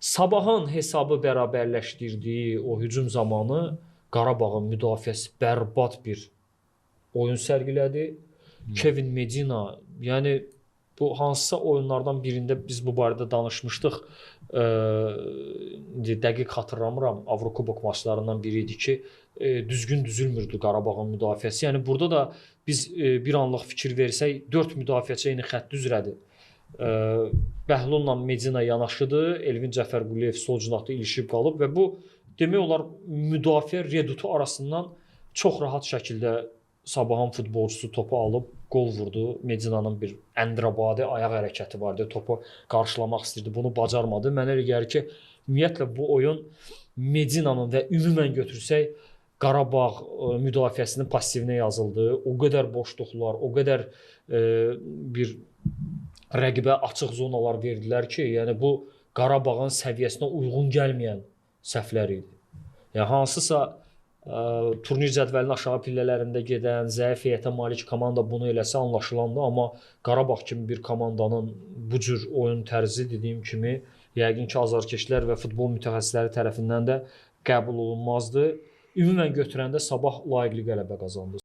Sabahın hesabı bərabərləşdirdiyi o hücum zamanı Qarabağın müdafiəsi bərbad bir oyun sərgilədi. Kevin Medina, yəni bu hansısa oyunlardan birində biz bu barədə danışmışdıq. Dəqiq xatırlamıram, Avrokubok maçlarından biri idi ki, düzgün düzülmürdü Qarabağın müdafiəsi. Yəni burada da biz bir anlıq fikir versək, 4 müdafiəçi eyni xətt üzrədir. Bəhlulla Medina yanaşıdır, Elvin Cəfərquliyev sol cinahda ilişib qalıb və bu demək olar müdafiə redutu arasından çox rahat şəkildə Sabahın futbolçusu topu alıb qol vurdu. Medinanın bir əndirabadi ayaq hərəkəti vardı, topu qarşılamaq istəyirdi, bunu bacarmadı. Mənə elə gəlir ki, ümumiyyətlə bu oyun Medinanın və ümumən götürsək Qarabağ müdafiəsinin passivinə yazıldı. O qədər boşluqlar, o qədər bir rəqibə açıq zonalar verdilər ki, yəni bu Qarabağın səviyyəsinə uyğun gəlməyən səhvlər idi. Yəni hansısa turnir cədvəlinin aşağı pillələrində gedən, zəif heyətə malik komanda bunu eləsə anlaşılandı, amma Qarabağ kimi bir komandanın bu cür oyun tərzi dediyim kimi yəqin ki, azarkeşlər və futbol mütəxəssisləri tərəfindən də qəbul olunmazdı. Ümumən götürəndə Sabah layiqli qələbə qazandı.